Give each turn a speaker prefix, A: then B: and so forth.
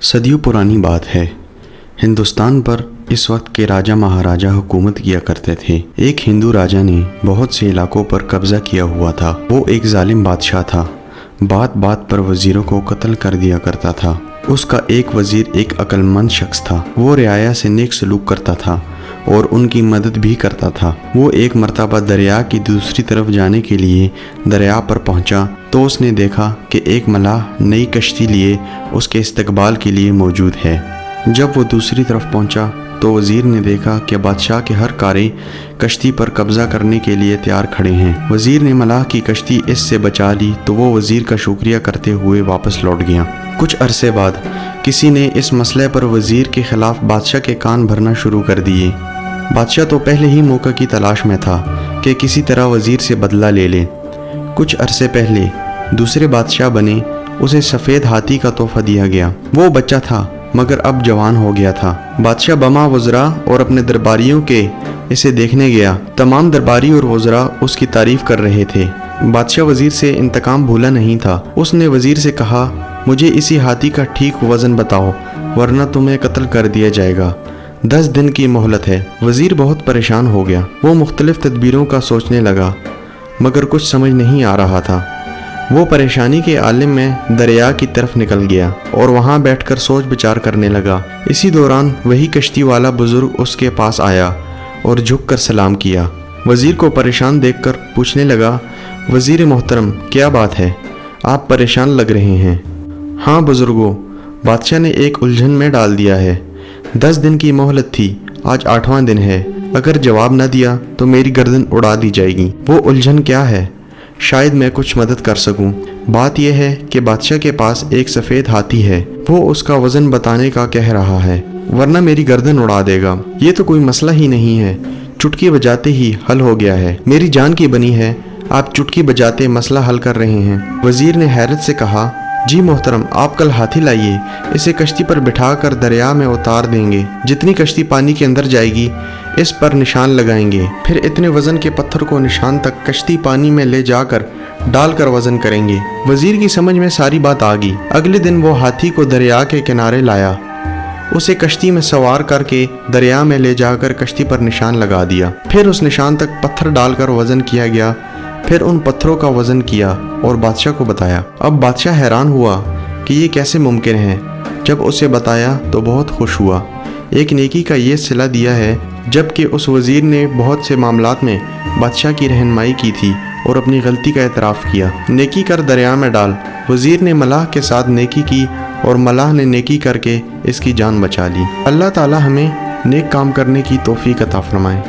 A: صدیوں پرانی بات ہے، ہندوستان پر اس وقت کے راجہ مہاراجہ حکومت کیا کرتے تھے۔ ایک ہندو راجہ نے بہت سے علاقوں پر قبضہ کیا ہوا تھا۔ وہ ایک ظالم بادشاہ تھا، بات بات پر وزیروں کو قتل کر دیا کرتا تھا۔ اس کا ایک وزیر ایک عقل مند شخص تھا۔ وہ رعایا سے نیک سلوک کرتا تھا اور ان کی مدد بھی کرتا تھا۔ وہ ایک مرتبہ دریا کی دوسری طرف جانے کے لیے دریا پر پہنچا تو اس نے دیکھا کہ ایک ملاح نئی کشتی لیے اس کے استقبال کے لیے موجود ہے۔ جب وہ دوسری طرف پہنچا تو وزیر نے دیکھا کہ بادشاہ کے ہر کارے کشتی پر قبضہ کرنے کے لیے تیار کھڑے ہیں۔ وزیر نے ملاح کی کشتی اس سے بچا لی تو وہ وزیر کا شکریہ کرتے ہوئے واپس لوٹ گیا۔ کچھ عرصے بعد کسی نے اس مسئلے پر وزیر کے خلاف بادشاہ کے کان بھرنا شروع کر دیے۔ بادشاہ تو پہلے ہی موقع کی تلاش میں تھا کہ کسی طرح وزیر سے بدلہ لے لے۔ کچھ عرصے پہلے دوسرے بادشاہ بنے، اسے سفید ہاتھی کا تحفہ دیا گیا۔ وہ بچہ تھا مگر اب جوان ہو گیا تھا۔ بادشاہ بما وزراء اور اپنے درباریوں کے اسے دیکھنے گیا۔ تمام درباری اور وزراء اس کی تعریف کر رہے تھے۔ بادشاہ وزیر سے انتقام بھولا نہیں تھا۔ اس نے وزیر سے کہا، مجھے اسی ہاتھی کا ٹھیک وزن بتاؤ ورنہ تمہیں قتل کر دیا جائے گا۔ 10 دن کی مہلت ہے۔ وزیر بہت پریشان ہو گیا۔ وہ مختلف تدبیروں کا سوچنے لگا مگر کچھ سمجھ نہیں آ رہا تھا۔ وہ پریشانی کے عالم میں دریا کی طرف نکل گیا اور وہاں بیٹھ کر سوچ بچار کرنے لگا۔ اسی دوران وہی کشتی والا بزرگ اس کے پاس آیا اور جھک کر سلام کیا۔ وزیر کو پریشان دیکھ کر پوچھنے لگا، وزیر محترم کیا بات ہے؟ آپ پریشان لگ رہے ہیں۔ ہاں بزرگوں، بادشاہ نے ایک الجھن میں ڈال دیا ہے۔ 10 دن کی مہلت تھی، آج 8واں دن ہے۔ اگر جواب نہ دیا تو میری گردن اڑا دی جائے گی۔ وہ الجھن کیا ہے؟ شاید میں کچھ مدد کر سکوں۔ بات یہ ہے کہ بادشاہ کے پاس ایک سفید ہاتھی ہے۔ وہ اس کا وزن بتانے کا کہہ رہا ہے ورنہ میری گردن اڑا دے گا۔ یہ تو کوئی مسئلہ ہی نہیں ہے، چٹکی بجاتے ہی حل ہو گیا ہے۔ میری جان کی بنی ہے، آپ چٹکی بجاتے مسئلہ حل کر رہے ہیں۔ وزیر نے حیرت سے کہا، جی محترم، آپ کل ہاتھی لائیے، اسے کشتی پر بٹھا کر دریا میں اتار دیں گے۔ جتنی کشتی پانی کے اندر جائے گی اس پر نشان لگائیں گے، پھر اتنے وزن کے پتھر کو نشان تک کشتی پانی میں لے جا کر ڈال کر وزن کریں گے۔ وزیر کی سمجھ میں ساری بات آ گئی۔ اگلے دن وہ ہاتھی کو دریا کے کنارے لایا، اسے کشتی میں سوار کر کے دریا میں لے جا کر کشتی پر نشان لگا دیا۔ پھر اس نشان تک پتھر ڈال کر وزن کیا گیا۔ پھر ان پتھروں کا وزن کیا اور بادشاہ کو بتایا۔ اب بادشاہ حیران ہوا کہ یہ کیسے ممکن ہے۔ جب اسے بتایا تو بہت خوش ہوا۔ ایک نیکی کا یہ صلہ دیا ہے جبکہ اس وزیر نے بہت سے معاملات میں بادشاہ کی رہنمائی کی تھی اور اپنی غلطی کا اعتراف کیا۔ نیکی کر دریا میں ڈال۔ وزیر نے ملاح کے ساتھ نیکی کی اور ملاح نے نیکی کر کے اس کی جان بچا لی۔ اللہ تعالی ہمیں نیک کام کرنے کی توفیق عطا فرمائے۔